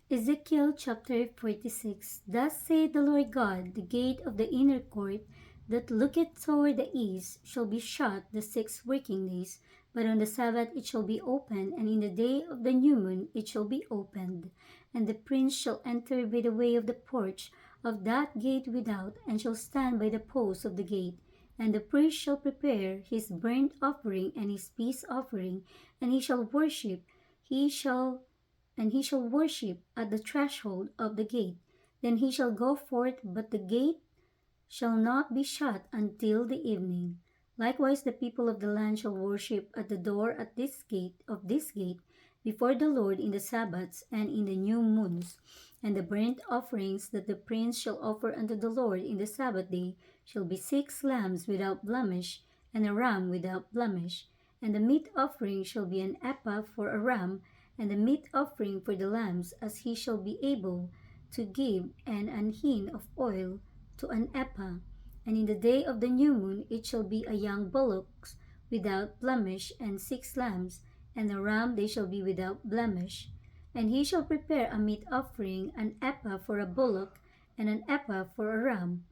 Ezekiel chapter 46. Thus saith the Lord God, the gate of the inner court that looketh toward the east shall be shut the 6 working days, but on the Sabbath it shall be opened, and in the day of the new moon it shall be opened. And the prince shall enter by the way of the porch of that gate without, and shall stand by the post of the gate. And the priest shall prepare his burnt offering and his peace offering, and he shall worship. He shall he shall worship at the threshold of the gate. Then he shall go forth, but the gate shall not be shut until the evening. Likewise the people of the land shall worship at the door at this gate before the Lord in the Sabbaths and in the new moons. And the burnt offerings that the prince shall offer unto the Lord in the Sabbath day shall be 6 lambs without blemish, and a ram without blemish. And the meat offering shall be an ephah for a ram, and the meat offering for the lambs, as he shall be able to give, and an hin of oil to an ephah. And in the day of the new moon it shall be a young bullock without blemish, and 6 lambs, and a ram they shall be without blemish. And he shall prepare a meat offering, an ephah for a bullock, and an ephah for a ram,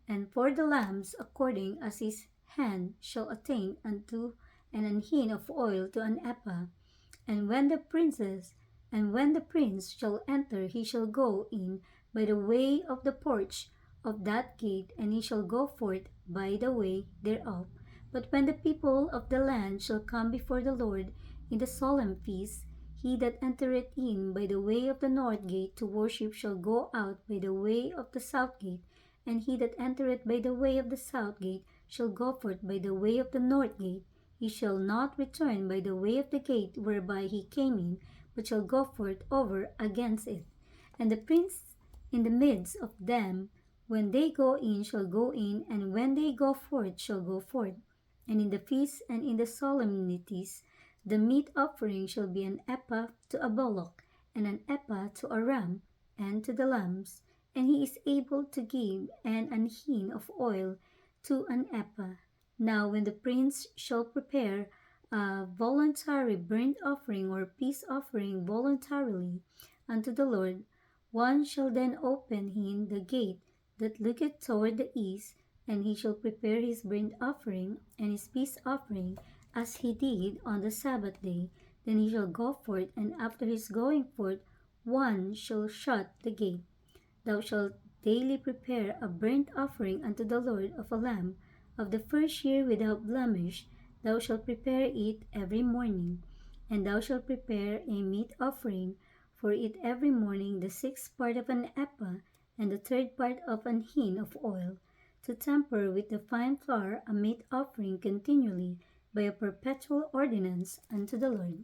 and for the lambs according as his hand shall attain unto, and an hin of oil to an ephah. And when the prince shall enter, he shall go in by the way of the porch of that gate, and he shall go forth by the way thereof. But when the people of the land shall come before the Lord in the solemn feast, he that entereth in by the way of the north gate to worship shall go out by the way of the south gate, and he that entereth by the way of the south gate shall go forth by the way of the north gate. He shall not return by the way of the gate whereby he came in, but shall go forth over against it. And the prince in the midst of them, when they go in, shall go in, and when they go forth, shall go forth. And in the feasts and in the solemnities, the meat offering shall be an ephah to a bullock, and an ephah to a ram, and to the lambs. And he is able to give an hin of oil to an ephah. Now when the prince shall prepare a voluntary burnt offering or peace offering voluntarily unto the Lord, one shall then open him the gate that looketh toward the east, and he shall prepare his burnt offering and his peace offering as he did on the Sabbath day. Then he shall go forth, and after his going forth, one shall shut the gate. Thou shalt daily prepare a burnt offering unto the Lord of a lamb of the first year without blemish. Thou shalt prepare it every morning. And thou shalt prepare a meat offering for it every morning, the 6th part of an ephah, and the 3rd part of an hin of oil, to temper with the fine flour a meat offering continually by a perpetual ordinance unto the Lord.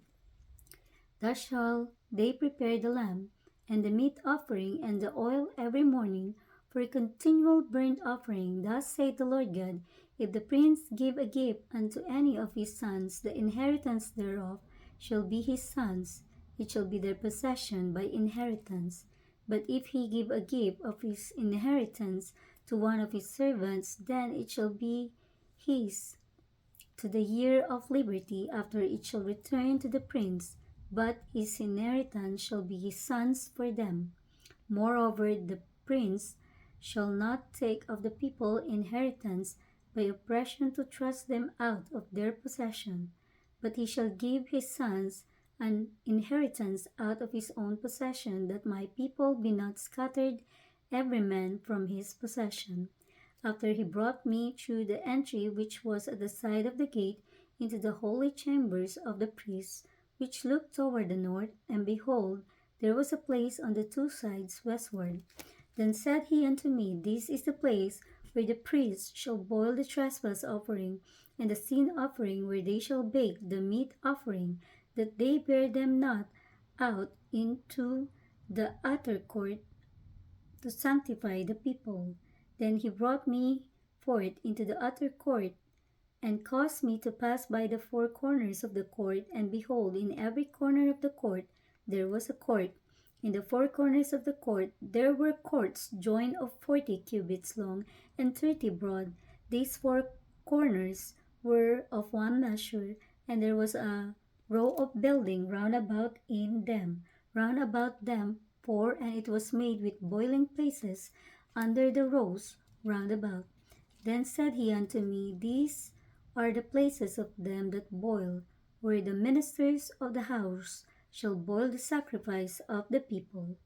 Thus shall they prepare the lamb, and the meat offering, and the oil every morning, for a continual burnt offering. Thus saith the Lord God, if the prince give a gift unto any of his sons, the inheritance thereof shall be his sons, it shall be their possession by inheritance. But if he give a gift of his inheritance to one of his servants, then it shall be his to the year of liberty, after it shall return to the prince, but his inheritance shall be his sons for them. Moreover, the prince shall not take of the people inheritance by oppression to thrust them out of their possession, but he shall give his sons an inheritance out of his own possession, that my people be not scattered every man from his possession. After he brought me through the entry which was at the side of the gate into the holy chambers of the priests, which looked toward the north, and behold, there was a place on the 2 sides westward. Then said he unto me, This is the place where the priests shall boil the trespass offering and the sin offering, where they shall bake the meat offering, that they bear them not out into the utter court to sanctify the people. Then he brought me forth into the utter court, and caused me to pass by the 4 corners of the court, and behold, in every corner of the court there was a court. In the 4 corners of the court there were courts joined of 40 cubits long and 30 broad. These 4 corners were of one measure, and there was a row of building round about them and it was made with boiling places under the rows round about. Then said he unto me, These are the places of them that boil, where the ministers of the house shall boil the sacrifice of the people.